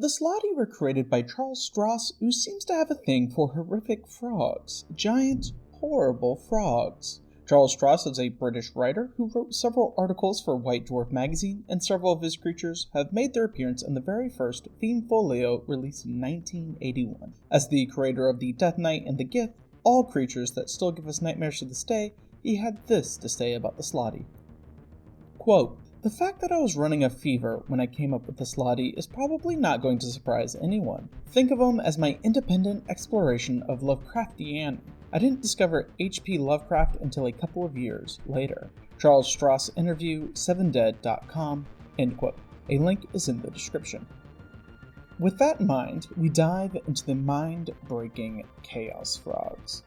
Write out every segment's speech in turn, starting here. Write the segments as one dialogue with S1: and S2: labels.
S1: The Slotty were created by Charles Stross, who seems to have a thing for horrific frogs. Giant, horrible frogs. Charles Stross is a British writer who wrote several articles for White Dwarf magazine, and several of his creatures have made their appearance in the very first theme folio released in 1981. As the creator of the Death Knight and the Gift, all creatures that still give us nightmares to this day, he had this to say about the Slotty. Quote, "The fact that I was running a fever when I came up with the Slotty is probably not going to surprise anyone. Think of them as my independent exploration of Lovecraftianity. I didn't discover H.P. Lovecraft until a couple of years later." Charles Stross interview, SevenDead.com, end quote. A link is in the description. With that in mind, we dive into the mind-breaking Chaos Frogs.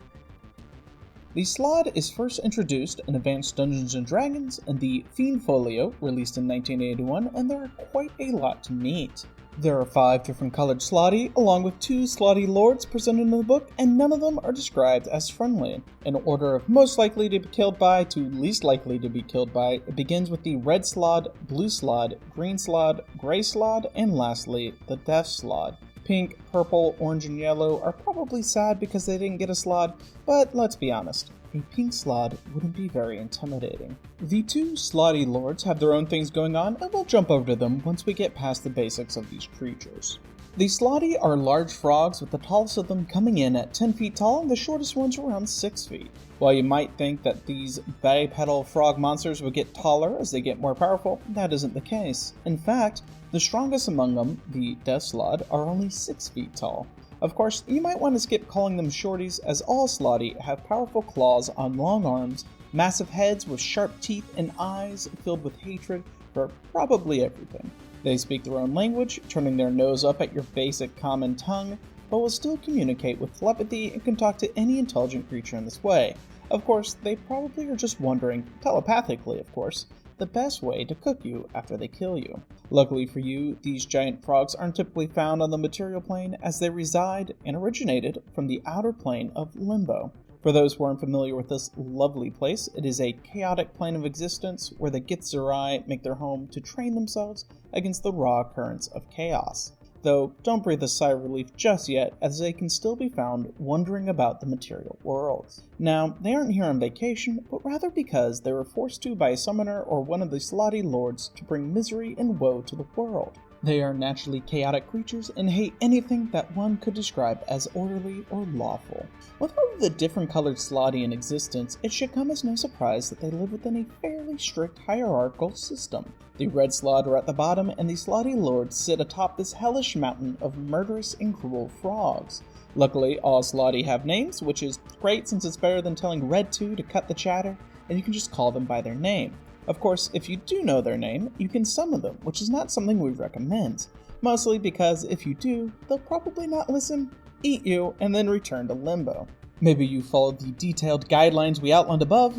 S1: The Slaad is first introduced in Advanced Dungeons & Dragons in the Fiend Folio, released in 1981, and there are quite a lot to meet. There are 5 different colored Slotty, along with 2 Slotty Lords presented in the book, and none of them are described as friendly. In order of most likely to be killed by to least likely to be killed by, it begins with the Red Slaad, Blue Slaad, Green Slaad, Gray Slaad, and lastly, the Death Slaad. Pink, purple, orange, and yellow are probably sad because they didn't get a Slaad, but let's be honest, a pink Slaad wouldn't be very intimidating. The 2 Slotty Lords have their own things going on, and we'll jump over to them once we get past the basics of these creatures. The Slotty are large frogs, with the tallest of them coming in at 10 feet tall and the shortest ones around 6 feet. While you might think that these bipedal frog monsters would get taller as they get more powerful, that isn't the case. In fact, the strongest among them, the Death Slaad, are only 6 feet tall. Of course, you might want to skip calling them shorties, as all Slotty have powerful claws on long arms, massive heads with sharp teeth, and eyes filled with hatred for probably everything. They speak their own language, turning their nose up at your basic common tongue, but will still communicate with telepathy and can talk to any intelligent creature in this way. Of course, they probably are just wondering, telepathically of course, the best way to cook you after they kill you. Luckily for you, these giant frogs aren't typically found on the material plane, as they reside and originated from the outer plane of Limbo. For those who aren't familiar with this lovely place, it is a chaotic plane of existence where the Githzerai make their home to train themselves against the raw currents of chaos. Though, don't breathe a sigh of relief just yet, as they can still be found wandering about the material world. Now, they aren't here on vacation, but rather because they were forced to by a summoner or one of the Slotty Lords to bring misery and woe to the world. They are naturally chaotic creatures and hate anything that one could describe as orderly or lawful. With all of the different colored Slotty in existence, it should come as no surprise that they live within a fairly strict hierarchical system. The Red Slaad are at the bottom, and the Slotty Lords sit atop this hellish mountain of murderous and cruel frogs. Luckily, all Slotty have names, which is great since it's better than telling Red 2 to cut the chatter, and you can just call them by their name. Of course, if you do know their name, you can summon them, which is not something we recommend. Mostly because if you do, they'll probably not listen, eat you, and then return to Limbo. Maybe you followed the detailed guidelines we outlined above,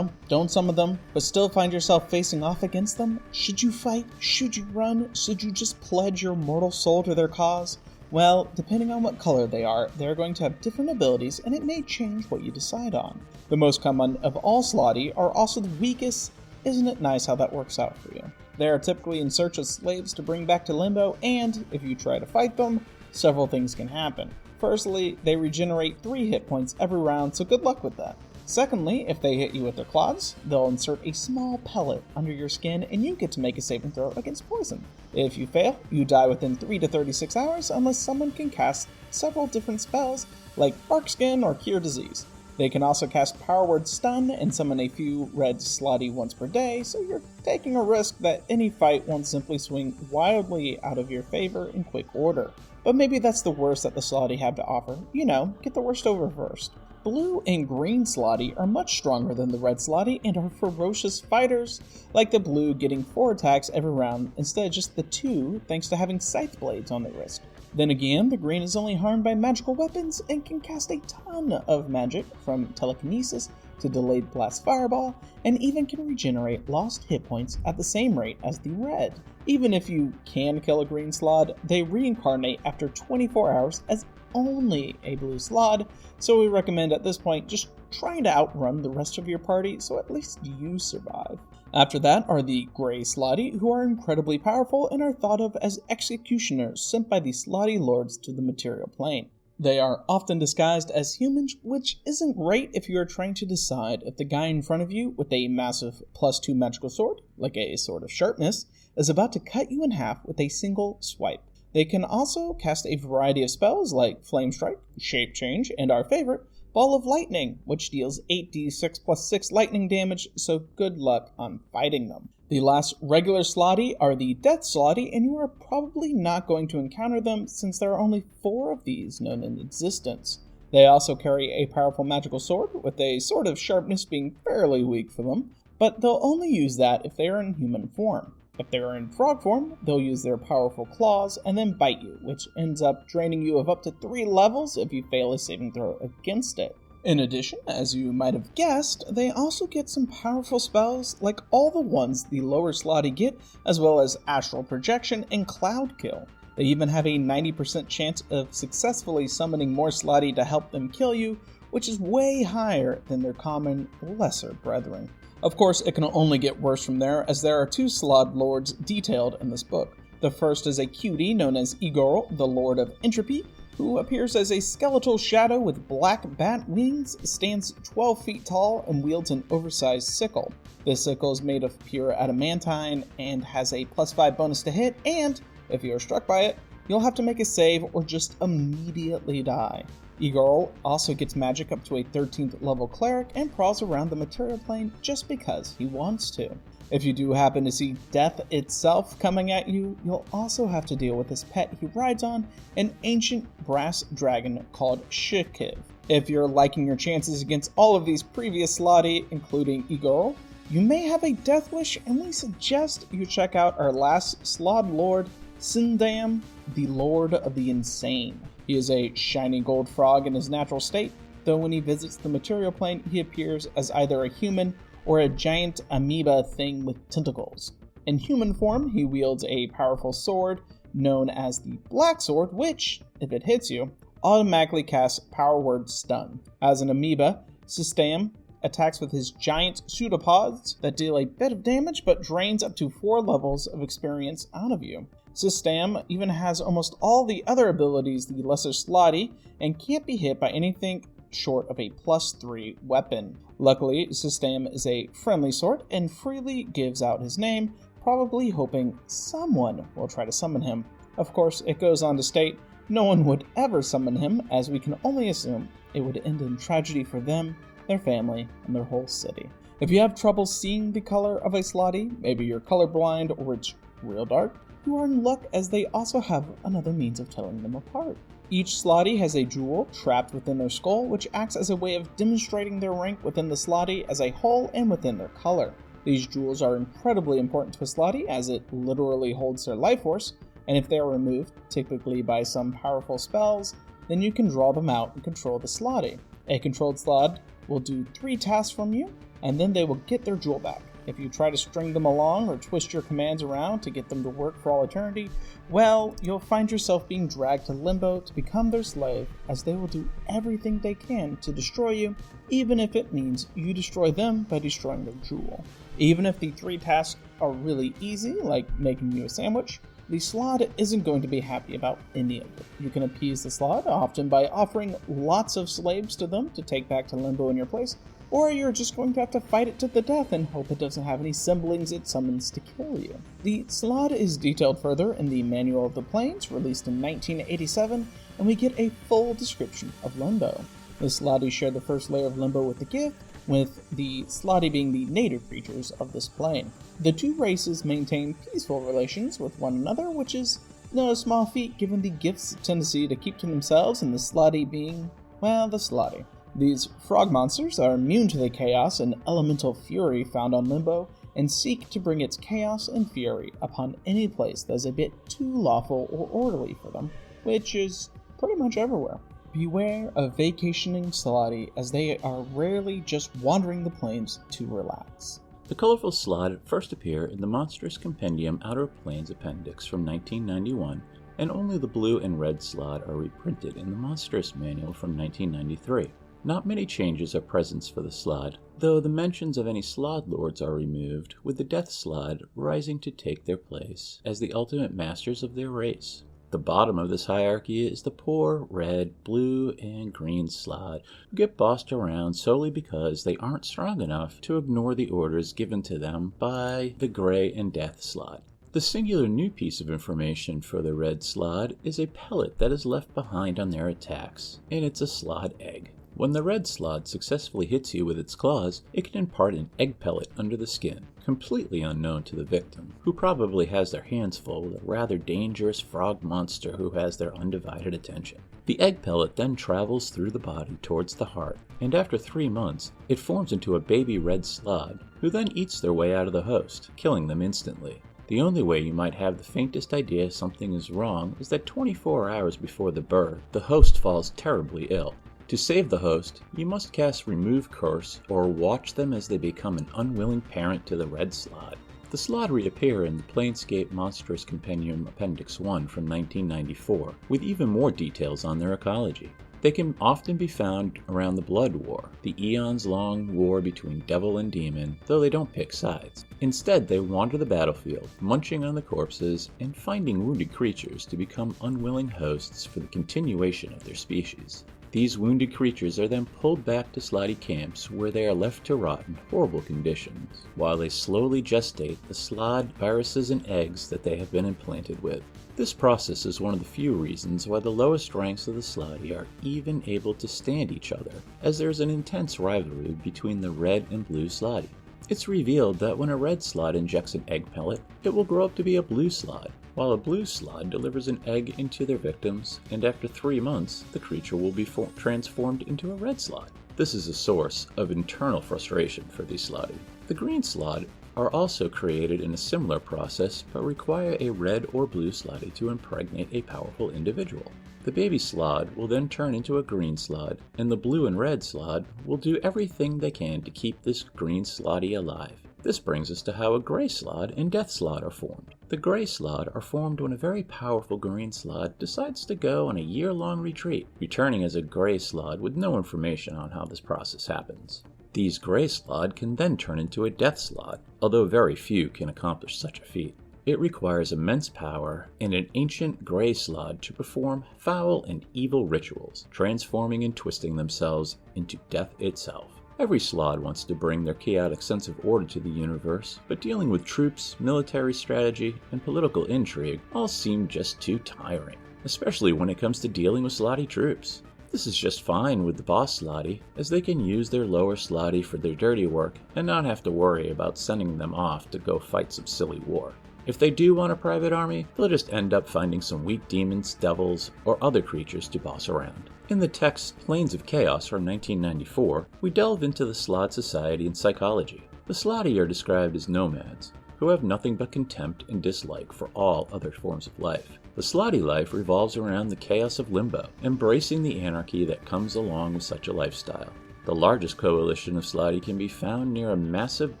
S1: don't summon them, but still find yourself facing off against them? Should you fight? Should you run? Should you just pledge your mortal soul to their cause? Well, depending on what color they are, they're going to have different abilities, and it may change what you decide on. The most common of all Slotty are also the weakest. Isn't it nice how that works out for you? They are typically in search of slaves to bring back to Limbo, and if you try to fight them, several things can happen. Firstly, they regenerate 3 hit points every round, so good luck with that. Secondly, if they hit you with their claws, they'll insert a small pellet under your skin, and you get to make a saving throw against poison. If you fail, you die within 3 to 36 hours unless someone can cast several different spells, like Bark Skin or Cure Disease. They can also cast Power Word Stun and summon a few red Slotty once per day, so you're taking a risk that any fight won't simply swing wildly out of your favor in quick order. But maybe that's the worst that the Slotty have to offer. Get the worst over first. Blue and green Slotty are much stronger than the red Slotty and are ferocious fighters, like the blue getting 4 attacks every round instead of just the 2 thanks to having scythe blades on their wrist. Then again, the green is only harmed by magical weapons and can cast a ton of magic, from telekinesis to delayed blast fireball, and even can regenerate lost hit points at the same rate as the red. Even if you can kill a green Slaad, they reincarnate after 24 hours as only a blue Slaad, so we recommend at this point just trying to outrun the rest of your party so at least you survive. After that are the Grey Slotty, who are incredibly powerful and are thought of as executioners sent by the Slotty lords to the material plane. They are often disguised as humans, which isn't great if you are trying to decide if the guy in front of you with a massive +2 magical sword, like a Sword of Sharpness, is about to cut you in half with a single swipe. They can also cast a variety of spells like Flame Strike, Shape Change, and our favorite, Ball of Lightning, which deals 8d6 plus 6 lightning damage, so good luck on fighting them. The last regular Slotty are the Death Slotty, and you are probably not going to encounter them since there are only 4 of these known in existence. They also carry a powerful magical sword, with a Sword of Sharpness being fairly weak for them, but they'll only use that if they are in human form. If they are in frog form, they'll use their powerful claws and then bite you, which ends up draining you of up to 3 levels if you fail a saving throw against it. In addition, as you might have guessed, they also get some powerful spells like all the ones the lower Slotty get, as well as Astral Projection and Cloud Kill. They even have a 90% chance of successfully summoning more Slotty to help them kill you, which is way higher than their common, lesser brethren. Of course, it can only get worse from there, as there are 2 Slaad lords detailed in this book. The first is a cutie known as Igor, the Lord of Entropy, who appears as a skeletal shadow with black bat wings, stands 12 feet tall, and wields an oversized sickle. This sickle is made of pure adamantine and has a +5 bonus to hit, and if you are struck by it, you'll have to make a save or just immediately die. Igor also gets magic up to a 13th level cleric and prowls around the material plane just because he wants to. If you do happen to see death itself coming at you, you'll also have to deal with this pet he rides on, an ancient brass dragon called Shikiv. If you're liking your chances against all of these previous Slotty, including Igor, you may have a death wish, and we suggest you check out our last Slaad Lord, Sindam, the Lord of the Insane. He is a shiny gold frog in his natural state, though when he visits the material plane, he appears as either a human or a giant amoeba thing with tentacles. In human form, he wields a powerful sword known as the Black Sword, which, if it hits you, automatically casts Power Word Stun. As an amoeba, System attacks with his giant pseudopods that deal a bit of damage but drains up to 4 levels of experience out of you. System even has almost all the other abilities the lesser Slotty and can't be hit by anything short of a +3 weapon. Luckily, System is a friendly sort and freely gives out his name, probably hoping someone will try to summon him. Of course, it goes on to state no one would ever summon him, as we can only assume it would end in tragedy for them, their family, and their whole city. If you have trouble seeing the color of a Slotty, maybe you're colorblind or it's real dark, you are in luck, as they also have another means of telling them apart. Each Slotty has a jewel trapped within their skull, which acts as a way of demonstrating their rank within the Slotty as a whole and within their color. These jewels are incredibly important to a Slotty, as it literally holds their life force, and if they are removed, typically by some powerful spells, then you can draw them out and control the Slotty. A controlled Slaad will do 3 tasks from you, and then they will get their jewel back. If you try to string them along or twist your commands around to get them to work for all eternity, well, you'll find yourself being dragged to Limbo to become their slave, as they will do everything they can to destroy you, even if it means you destroy them by destroying their jewel. Even if the 3 tasks are really easy, like making you a sandwich, the Slaad isn't going to be happy about any of it. You can appease the Slaad, often by offering lots of slaves to them to take back to Limbo in your place, or you're just going to have to fight it to the death and hope it doesn't have any symbols it summons to kill you. The Slaad is detailed further in the Manual of the Plains, released in 1987, and we get a full description of Limbo. The Slotty share the first layer of Limbo with the gift, with the Slotty being the native creatures of this plane. The 2 races maintain peaceful relations with one another, which is no small feat given the gift's tendency to keep to themselves and the Slotty being, well, the Slotty. These frog monsters are immune to the chaos and elemental fury found on Limbo, and seek to bring its chaos and fury upon any place that is a bit too lawful or orderly for them, which is pretty much everywhere. Beware of vacationing Slotty, as they are rarely just wandering the plains to relax.
S2: The colorful Slaad first appear in the Monstrous Compendium Outer Planes Appendix from 1991, and only the blue and red Slaad are reprinted in the Monstrous Manual from 1993. Not many changes are present for the Slaad, though the mentions of any Slaad lords are removed, with the Death Slaad rising to take their place as the ultimate masters of their race. The bottom of this hierarchy is the poor red, blue, and green Slaad, who get bossed around solely because they aren't strong enough to ignore the orders given to them by the Grey and Death Slaad. The singular new piece of information for the red Slaad is a pellet that is left behind on their attacks, and it's a Slaad egg. When the red Slaad successfully hits you with its claws, it can impart an egg pellet under the skin, completely unknown to the victim, who probably has their hands full with a rather dangerous frog monster who has their undivided attention. The egg pellet then travels through the body towards the heart, and after 3 months, it forms into a baby red Slaad, who then eats their way out of the host, killing them instantly. The only way you might have the faintest idea something is wrong is that 24 hours before the birth, the host falls terribly ill. To save the host, you must cast Remove Curse or watch them as they become an unwilling parent to the red Slaad. The Slaad reappear in the Planescape Monstrous Compendium Appendix 1 from 1994, with even more details on their ecology. They can often be found around the Blood War, the eons-long war between devil and demon, though they don't pick sides. Instead, they wander the battlefield, munching on the corpses and finding wounded creatures to become unwilling hosts for the continuation of their species. These wounded creatures are then pulled back to Slotty camps where they are left to rot in horrible conditions, while they slowly gestate the Slaad viruses and eggs that they have been implanted with. This process is one of the few reasons why the lowest ranks of the Slotty are even able to stand each other, as there is an intense rivalry between the red and blue Slotty. It's revealed that when a red Slaad injects an egg pellet, it will grow up to be a blue Slaad, while a blue Slaad delivers an egg into their victims, and after 3 months, the creature will be transformed into a red Slaad. This is a source of internal frustration for these Slotty. The green Slaad are also created in a similar process, but require a red or blue Slotty to impregnate a powerful individual. The baby Slaad will then turn into a green Slaad, and the blue and red Slaad will do everything they can to keep this green Slotty alive. This brings us to how a Grey Slaad and Death Slaad are formed. The Grey Slaad are formed when a very powerful green Slaad decides to go on a year-long retreat, returning as a Grey Slaad with no information on how this process happens. These Grey Slaad can then turn into a Death Slaad, although very few can accomplish such a feat. It requires immense power and an ancient Grey Slaad to perform foul and evil rituals, transforming and twisting themselves into death itself. Every Slaad wants to bring their chaotic sense of order to the universe, but dealing with troops, military strategy, and political intrigue all seem just too tiring, especially when it comes to dealing with Slotty troops. This is just fine with the boss Slotty, as they can use their lower Slotty for their dirty work and not have to worry about sending them off to go fight some silly war. If they do want a private army, they'll just end up finding some weak demons, devils, or other creatures to boss around. In the text Planes of Chaos from 1994, we delve into the Slaad Society and psychology. The Slotty are described as nomads, who have nothing but contempt and dislike for all other forms of life. The Slotty life revolves around the chaos of limbo, embracing the anarchy that comes along with such a lifestyle. The largest coalition of Slotty can be found near a massive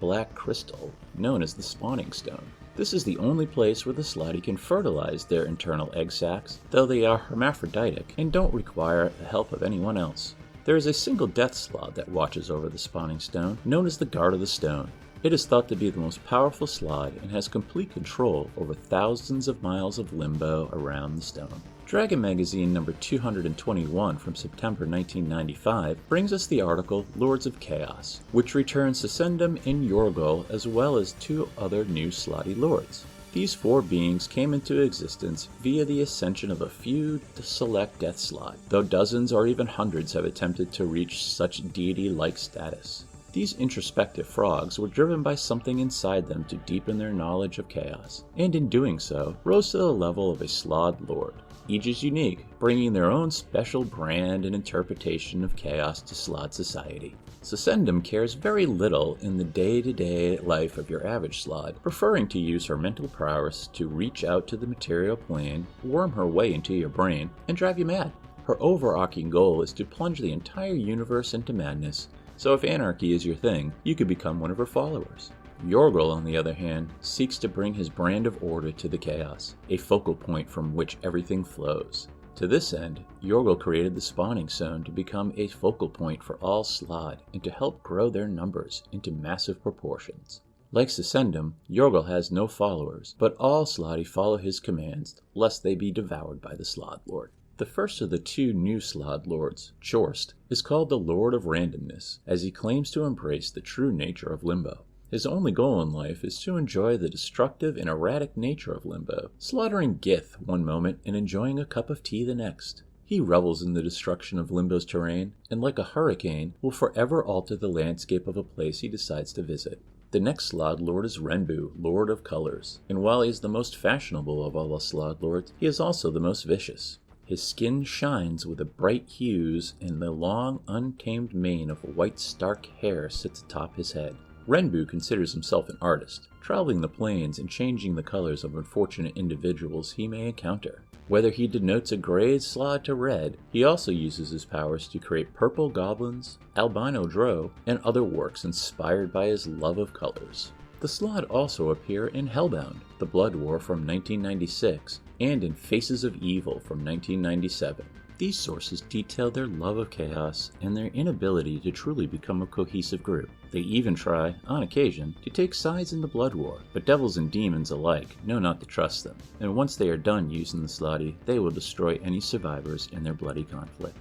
S2: black crystal known as the Spawning Stone. This is the only place where the Slotty can fertilize their internal egg sacs, though they are hermaphroditic and don't require the help of anyone else. There is a single Death Slaad that watches over the Spawning Stone, known as the Guard of the Stone. It is thought to be the most powerful Slaad and has complete control over thousands of miles of limbo around the stone. Dragon Magazine number 221 from September 1995 brings us the article Lords of Chaos, which returns SevenDead and Yorgel as well as 2 other new Slotty lords. These 4 beings came into existence via the ascension of a few select Death Slaad, though dozens or even hundreds have attempted to reach such deity-like status. These introspective frogs were driven by something inside them to deepen their knowledge of chaos, and in doing so, rose to the level of a Slaad Lord. Each is unique, bringing their own special brand and interpretation of chaos to Slaad Society. SevenDead cares very little in the day-to-day life of your average Slaad, preferring to use her mental prowess to reach out to the material plane, worm her way into your brain, and drive you mad. Her overarching goal is to plunge the entire universe into madness, so if anarchy is your thing, you could become one of her followers. Yorgel, on the other hand, seeks to bring his brand of order to the chaos, a focal point from which everything flows. To this end, Yorgel created the spawning zone to become a focal point for all Slaad and to help grow their numbers into massive proportions. Like SevenDead, Yorgel has no followers, but all Slotty follow his commands, lest they be devoured by the Slaad Lord. The first of the two new Slaad Lords, Chorst, is called the Lord of Randomness, as he claims to embrace the true nature of Limbo. His only goal in life is to enjoy the destructive and erratic nature of Limbo, slaughtering Gith one moment and enjoying a cup of tea the next. He revels in the destruction of Limbo's terrain, and like a hurricane, will forever alter the landscape of a place he decides to visit. The next Slaad Lord is Renbu, Lord of Colors, and while he is the most fashionable of all the Slaad Lords, he is also the most vicious. His skin shines with the bright hues, and the long, untamed mane of white stark hair sits atop his head. Renbu considers himself an artist, traveling the plains and changing the colors of unfortunate individuals he may encounter. Whether he denotes a gray Slaad to red, he also uses his powers to create purple goblins, albino drow, and other works inspired by his love of colors. The Slaad also appear in Hellbound, The Blood War from 1996, and in Faces of Evil from 1997. These sources detail their love of chaos and their inability to truly become a cohesive group. They even try, on occasion, to take sides in the Blood War, but devils and demons alike know not to trust them, and once they are done using the Slotty, they will destroy any survivors in their bloody conflict.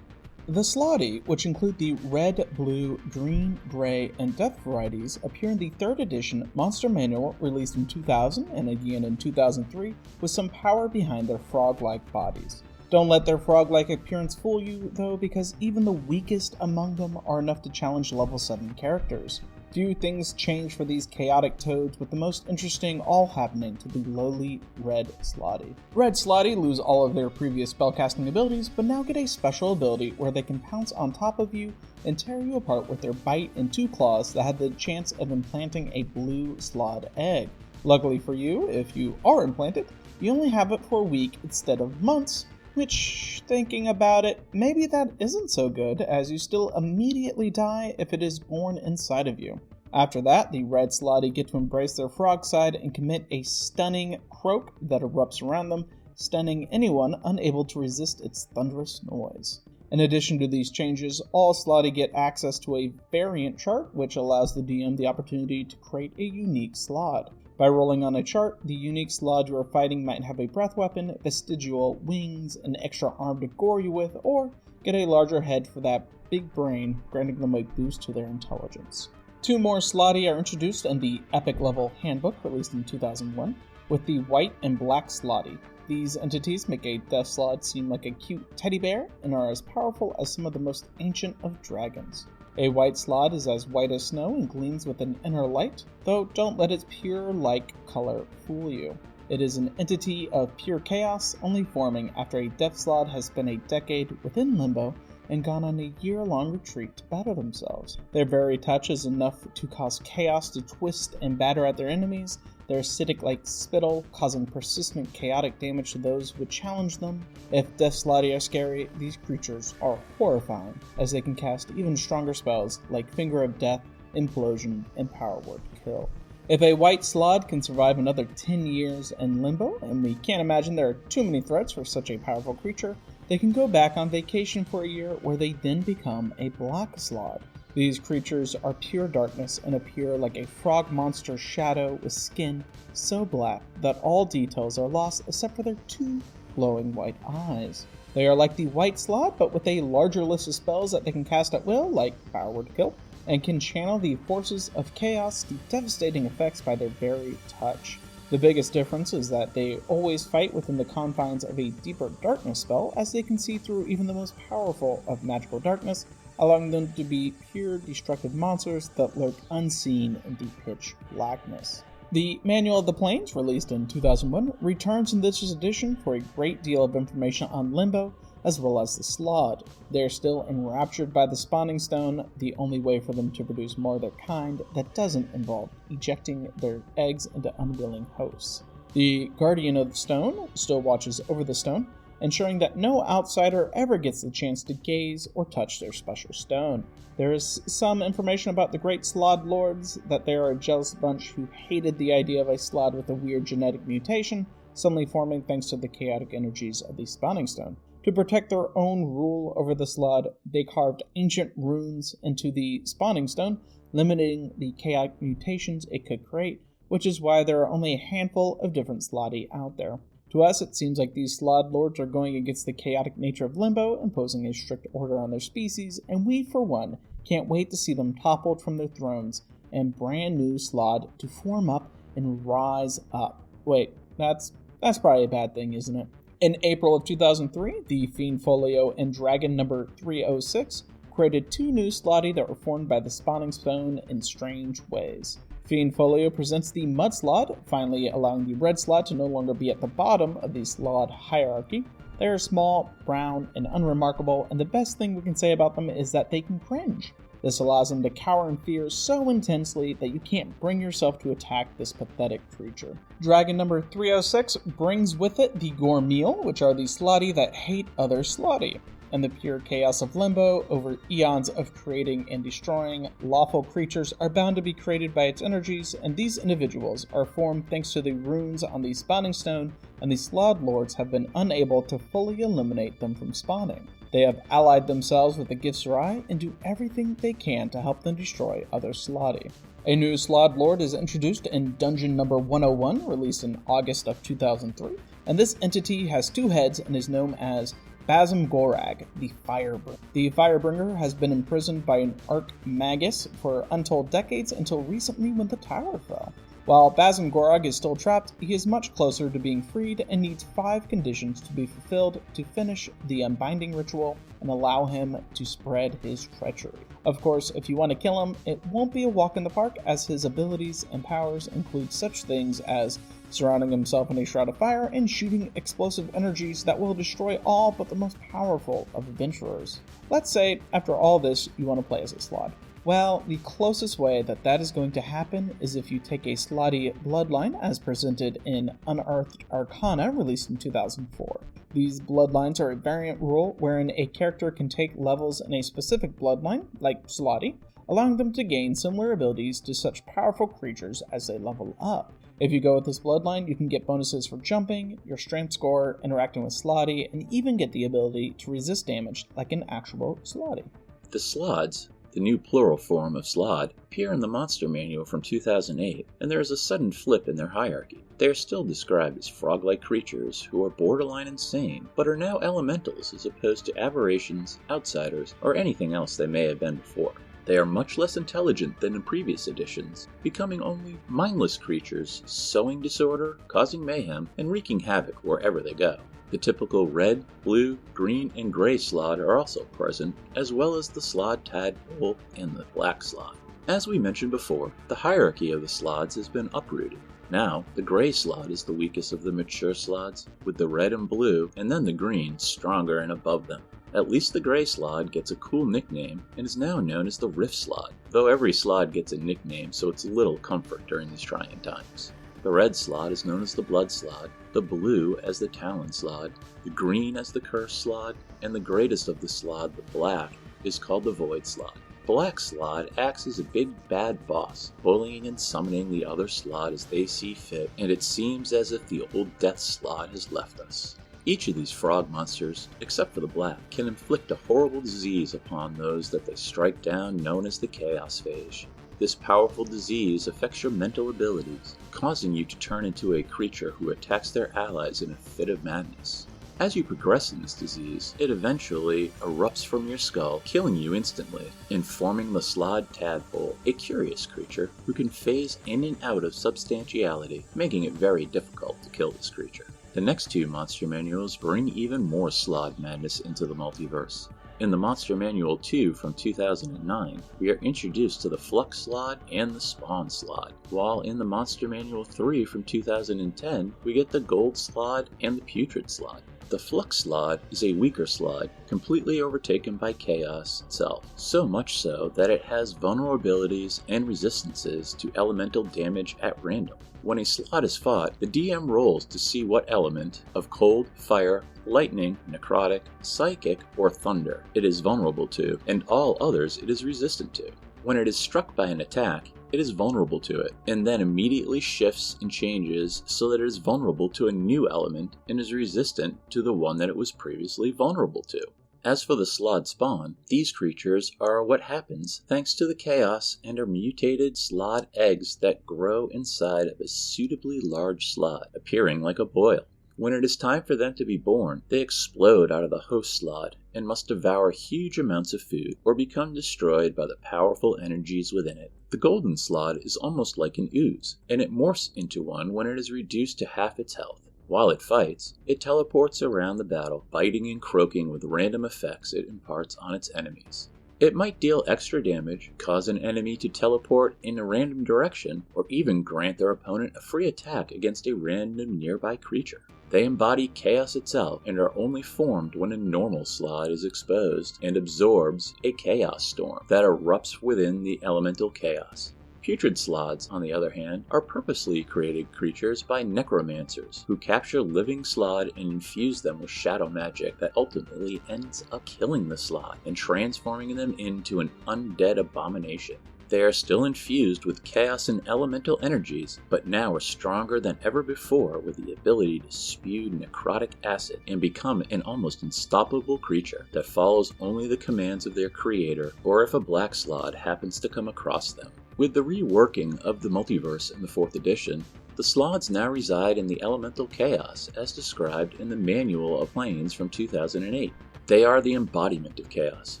S1: The Slotty, which include the red, blue, green, gray, and death varieties, appear in the 3rd edition Monster Manual released in 2000 and again in 2003 with some power behind their frog-like bodies. Don't let their frog-like appearance fool you, though, because even the weakest among them are enough to challenge level 7 characters. Few things change for these chaotic toads, with the most interesting all happening to the lowly Red Slotty. Red Slotty lose all of their previous spellcasting abilities, but now get a special ability where they can pounce on top of you and tear you apart with their bite and 2 claws that have the chance of implanting a blue Slaad egg. Luckily for you, if you are implanted, you only have it for a week instead of months, which, thinking about it, maybe that isn't so good, as you still immediately die if it is born inside of you. After that, the Red Slotty get to embrace their frog side and commit a stunning croak that erupts around them, stunning anyone unable to resist its thunderous noise. In addition to these changes, all Slotty get access to a variant chart, which allows the DM the opportunity to create a unique Slaad. By rolling on a chart, the unique Slaad you are fighting might have a breath weapon, vestigial wings, an extra arm to gore you with, or get a larger head for that big brain, granting them a boost to their intelligence. 2 more Slotty are introduced in the Epic Level Handbook released in 2001, with the White and Black Slotty. These entities make a Death Slaad seem like a cute teddy bear and are as powerful as some of the most ancient of dragons. A white Slaad is as white as snow and gleams with an inner light, though don't let its pure like color fool you. It is an entity of pure chaos, only forming after a Death Slaad has spent a decade within Limbo and gone on a year-long retreat to better themselves. Their very touch is enough to cause chaos to twist and batter at their enemies, their acidic like spittle causing persistent chaotic damage to those who would challenge them. If Death Slotty are scary, these creatures are horrifying, as they can cast even stronger spells like Finger of Death, Implosion, and Power Word Kill. If a white Slaad can survive another 10 years in Limbo, and we can't imagine there are too many threats for such a powerful creature, they can go back on vacation for a year where they then become a black Slaad. These creatures are pure darkness and appear like a frog monster shadow with skin so black that all details are lost except for their 2 glowing white eyes. They are like the white Slaad, but with a larger list of spells that they can cast at will, like Power Word Kill, and can channel the forces of chaos to devastating effects by their very touch. The biggest difference is that they always fight within the confines of a deeper darkness spell, as they can see through even the most powerful of magical darkness, allowing them to be pure destructive monsters that lurk unseen in deep pitch blackness. The Manual of the Plains, released in 2001, returns in this edition for a great deal of information on Limbo, as well as the Slaad. They are still enraptured by the spawning stone, the only way for them to produce more of their kind that doesn't involve ejecting their eggs into unwilling hosts. The Guardian of the Stone still watches over the stone, ensuring that no outsider ever gets the chance to gaze or touch their special stone. There is some information about the great Slaad Lords, that they are a jealous bunch who hated the idea of a Slaad with a weird genetic mutation, suddenly forming thanks to the chaotic energies of the spawning stone. To protect their own rule over the Slaad, they carved ancient runes into the spawning stone, limiting the chaotic mutations it could create, which is why there are only a handful of different Slotty out there. To us, it seems like these Slaad lords are going against the chaotic nature of Limbo, imposing a strict order on their species, and we, for one, can't wait to see them toppled from their thrones and brand new Slaad to form up and rise up. Wait, that's probably a bad thing, isn't it? In April of 2003, the Fiend Folio and Dragon number 306 created 2 new Slotty that were formed by the spawning stone in strange ways. Fiend Folio presents the Mud Slaad, finally allowing the Red Slaad to no longer be at the bottom of the Slaad hierarchy. They are small, brown, and unremarkable, and the best thing we can say about them is that they can cringe. This allows them to cower in fear so intensely that you can't bring yourself to attack this pathetic creature. Dragon number 306 brings with it the Gourmeale, which are the Slotty that hate other Slotty. And the pure chaos of Limbo, over eons of creating and destroying, lawful creatures are bound to be created by its energies, and these individuals are formed thanks to the runes on the spawning stone, and the Slaad lords have been unable to fully eliminate them from spawning. They have allied themselves with the Githzerai and do everything they can to help them destroy other Slotty. A new Slaad lord is introduced in Dungeon number 101, released in August of 2003, and this entity has 2 heads and is known as Basm Gorag, the Firebringer. The Firebringer has been imprisoned by an Archmagus for untold decades until recently when the tower fell. While Basm Gorag is still trapped, he is much closer to being freed and needs 5 conditions to be fulfilled to finish the unbinding ritual and allow him to spread his treachery. Of course, if you want to kill him, it won't be a walk in the park, as his abilities and powers include such things as surrounding himself in a shroud of fire and shooting explosive energies that will destroy all but the most powerful of adventurers. Let's say, after all this, you want to play as a Slaad. Well, the closest way that is going to happen is if you take a Slotty bloodline as presented in Unearthed Arcana, released in 2004. These bloodlines are a variant rule wherein a character can take levels in a specific bloodline, like Slotty, allowing them to gain similar abilities to such powerful creatures as they level up. If you go with this bloodline, you can get bonuses for jumping, your strength score, interacting with Slotty, and even get the ability to resist damage like an actual Slotty.
S2: The Slaads, the new plural form of Slaad, appear in the Monster Manual from 2008, and there is a sudden flip in their hierarchy. They are still described as frog-like creatures who are borderline insane, but are now elementals as opposed to aberrations, outsiders, or anything else they may have been before. They are much less intelligent than in previous editions, becoming only mindless creatures, sowing disorder, causing mayhem, and wreaking havoc wherever they go. The typical red, blue, green, and gray Slaad are also present, as well as the Slaad Tadpole and the black Slaad. As we mentioned before, the hierarchy of the Slaads has been uprooted. Now, the gray Slaad is the weakest of the mature Slaads, with the red and blue, and then the green, stronger and above them. At least the gray Slaad gets a cool nickname, and is now known as the Rift Slaad, though every Slaad gets a nickname, so it's little comfort during these trying times. The red Slaad is known as the Blood Slaad, the blue as the Talon Slaad, the green as the Curse Slaad, and the greatest of the Slaad, the black, is called the Void Slaad. Black Slaad acts as a big bad boss, bullying and summoning the other Slaad as they see fit, and it seems as if the old Death Slaad has left us. Each of these frog monsters, except for the black, can inflict a horrible disease upon those that they strike down, known as the Chaos Phage. This powerful disease affects your mental abilities, causing you to turn into a creature who attacks their allies in a fit of madness. As you progress in this disease, it eventually erupts from your skull, killing you instantly, and forming the Slaad Tadpole, a curious creature who can phase in and out of substantiality, making it very difficult to kill this creature. The next 2 monster manuals bring even more Slaad madness into the multiverse. In the Monster Manual 2 from 2009, we are introduced to the Flux Slaad and the Spawn Slaad, while in the Monster Manual 3 from 2010, we get the Gold Slaad and the Putrid Slaad. The Flux Slaad is a weaker Slaad, completely overtaken by Chaos itself, so much so that it has vulnerabilities and resistances to elemental damage at random. When a Slaad is fought, the DM rolls to see what element of cold, fire, lightning, necrotic, psychic, or thunder it is vulnerable to, and all others it is resistant to. When it is struck by an attack, it is vulnerable to it, and then immediately shifts and changes so that it is vulnerable to a new element and is resistant to the one that it was previously vulnerable to. As for the Slaad Spawn, these creatures are what happens thanks to the chaos and are mutated Slaad eggs that grow inside of a suitably large Slaad, appearing like a boil. When it is time for them to be born, they explode out of the host Slaad and must devour huge amounts of food or become destroyed by the powerful energies within it. The golden Slaad is almost like an ooze, and it morphs into one when it is reduced to half its health. While it fights, it teleports around the battle, biting and croaking with random effects it imparts on its enemies. It might deal extra damage, cause an enemy to teleport in a random direction, or even grant their opponent a free attack against a random nearby creature. They embody chaos itself and are only formed when a normal Slaad is exposed and absorbs a chaos storm that erupts within the elemental chaos. Putrid Slaads, on the other hand, are purposely created creatures by necromancers who capture living Slaad and infuse them with shadow magic that ultimately ends up killing the Slaad and transforming them into an undead abomination. They are still infused with chaos and elemental energies, but now are stronger than ever before with the ability to spew necrotic acid and become an almost unstoppable creature that follows only the commands of their creator, or if a black Slaad happens to come across them. With the reworking of the multiverse in the 4th edition, the Slaads now reside in the elemental chaos as described in the Manual of Planes from 2008. They are the embodiment of chaos,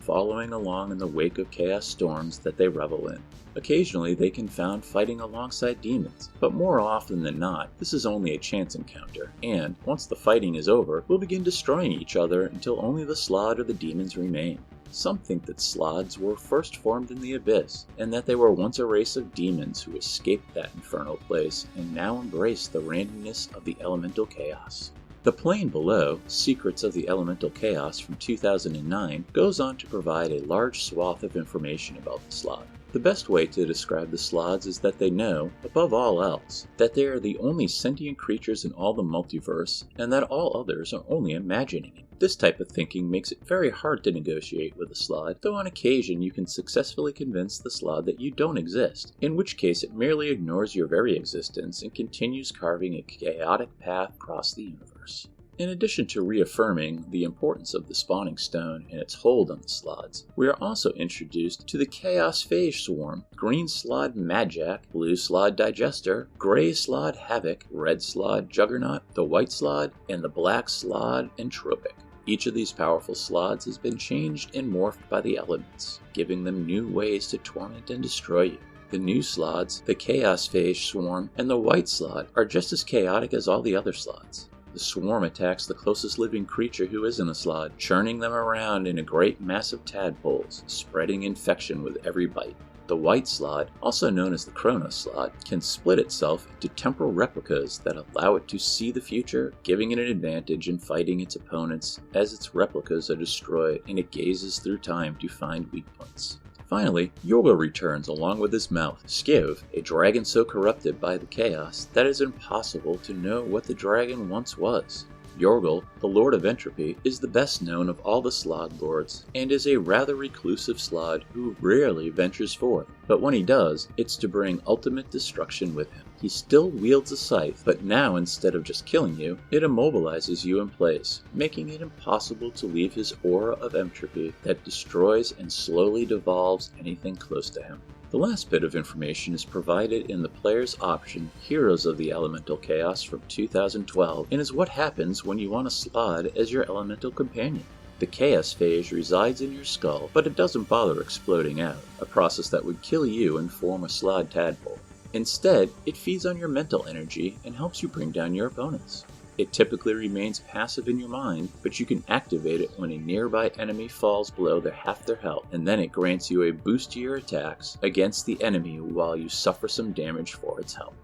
S2: following along in the wake of chaos storms that they revel in. Occasionally they can be found fighting alongside demons, but more often than not, this is only a chance encounter, and, once the fighting is over, will begin destroying each other until only the Slaad or the demons remain. Some think that Slaads were first formed in the Abyss, and that they were once a race of demons who escaped that infernal place and now embrace the randomness of the elemental chaos. The plane below, Secrets of the Elemental Chaos from 2009, goes on to provide a large swath of information about the Slaad. The best way to describe the Slaads is that they know, above all else, that they are the only sentient creatures in all the multiverse, and that all others are only imagining it. This type of thinking makes it very hard to negotiate with a Slaad, though on occasion you can successfully convince the Slaad that you don't exist, in which case it merely ignores your very existence and continues carving a chaotic path across the universe. In addition to reaffirming the importance of the spawning stone and its hold on the Slaads, we are also introduced to the Chaos Phage swarm, Green Slaad Majak, Blue Slaad Digester, Gray Slaad Havoc, Red Slaad Juggernaut, the White Slaad, and the Black Slaad Entropic. Each of these powerful Slaads has been changed and morphed by the elements, giving them new ways to torment and destroy you. The new Slaads, the Chaos Phage swarm, and the White Slaad are just as chaotic as all the other Slaads. The swarm attacks the closest living creature who isn't a Slaad, churning them around in a great mass of tadpoles, spreading infection with every bite. The White Slaad, also known as the Chronos Slaad, can split itself into temporal replicas that allow it to see the future, giving it an advantage in fighting its opponents as its replicas are destroyed and it gazes through time to find weak points. Finally, Yorgel returns along with his mouth, Skiv, a dragon so corrupted by the chaos that it is impossible to know what the dragon once was. Yorgel, the Lord of Entropy, is the best known of all the Slaad lords, and is a rather reclusive Slaad who rarely ventures forth, but when he does, it's to bring ultimate destruction with him. He still wields a scythe, but now instead of just killing you, it immobilizes you in place, making it impossible to leave his aura of entropy that destroys and slowly devolves anything close to him. The last bit of information is provided in the player's option Heroes of the Elemental Chaos from 2012 and is what happens when you want a Slaad as your elemental companion. The Chaos Phage resides in your skull, but it doesn't bother exploding out, a process that would kill you and form a Slaad tadpole. Instead, it feeds on your mental energy and helps you bring down your opponents. It typically remains passive in your mind, but you can activate it when a nearby enemy falls below half their health, and then it grants you a boost to your attacks against the enemy while you suffer some damage for its help.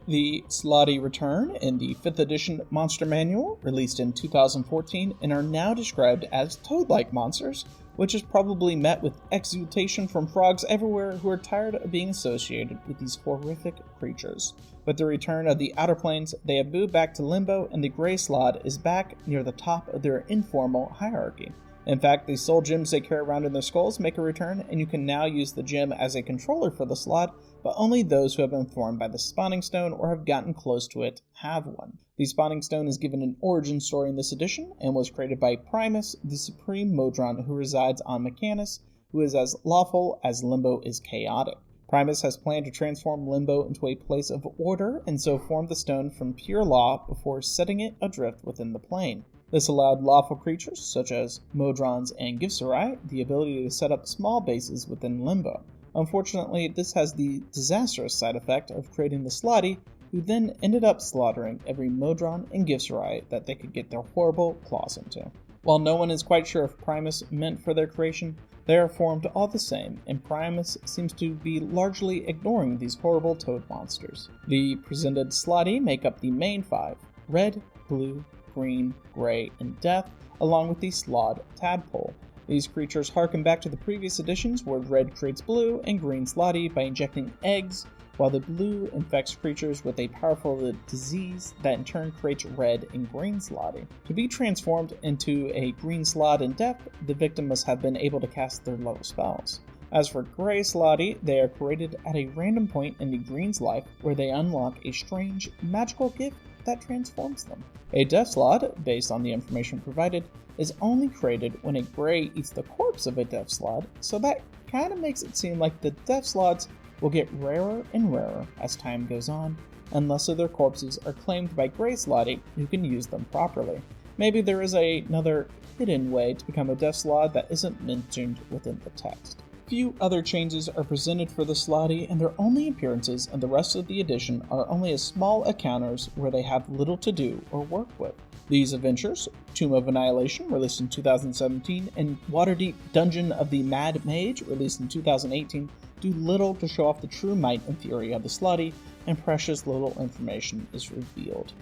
S1: The Slotty return in the 5th edition Monster Manual, released in 2014, and are now described as toad-like monsters, which is probably met with exultation from frogs everywhere who are tired of being associated with these horrific creatures. With the return of the Outer Planes, they have moved back to Limbo, and the Grey Slaad is back near the top of their informal hierarchy. In fact, the soul gems they carry around in their skulls make a return, and you can now use the gem as a controller for the Slaad, but only those who have been formed by the spawning stone or have gotten close to it have one. The spawning stone is given an origin story in this edition, and was created by Primus, the supreme Modron who resides on Mechanus, who is as lawful as Limbo is chaotic. Primus has planned to transform Limbo into a place of order, and so formed the stone from pure law before setting it adrift within the plane. This allowed lawful creatures, such as Modrons and Gifsarai, the ability to set up small bases within Limbo. Unfortunately, this has the disastrous side effect of creating the Slotty, who then ended up slaughtering every Modron and Gifsarai that they could get their horrible claws into. While no one is quite sure if Primus meant for their creation, they are formed all the same, and Primus seems to be largely ignoring these horrible toad monsters. The presented Slotty make up the main 5: red, blue, green, gray, and death, along with the Slaad tadpole. These creatures harken back to the previous editions where red creates blue and green Slotty by injecting eggs, while the blue infects creatures with a powerful disease that in turn creates red and green Slotty. To be transformed into a green Slaad in death, the victim must have been able to cast their level spells. As for gray Slotty, they are created at a random point in the green's life where they unlock a strange magical gift that transforms them. A death Slaad, based on the information provided, is only created when a gray eats the corpse of a death Slaad, so that kind of makes it seem like the death Slaads will get rarer and rarer as time goes on, unless their corpses are claimed by gray Slotty who can use them properly. Maybe there is another hidden way to become a death Slaad that isn't mentioned within the text. Few other changes are presented for the Slotty, and their only appearances in the rest of the edition are only as small encounters where they have little to do or work with. These adventures, Tomb of Annihilation, released in 2017, and Waterdeep Dungeon of the Mad Mage, released in 2018, do little to show off the true might and fury of the Slotty, and precious little information is revealed.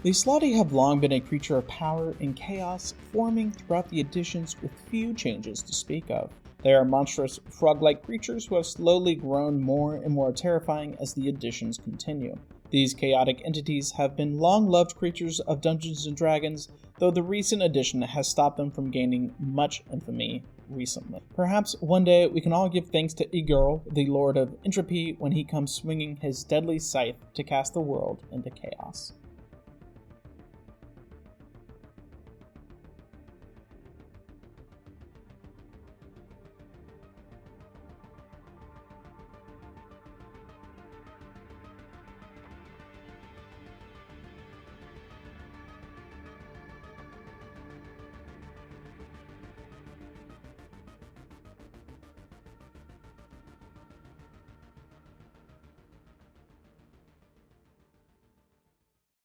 S1: The Slotty have long been a creature of power and chaos, forming throughout the editions with few changes to speak of. They are monstrous frog-like creatures who have slowly grown more and more terrifying as the editions continue. These chaotic entities have been long-loved creatures of Dungeons & Dragons, though the recent edition has stopped them from gaining much infamy recently. Perhaps one day we can all give thanks to Igor, the Lord of Entropy, when he comes swinging his deadly scythe to cast the world into chaos.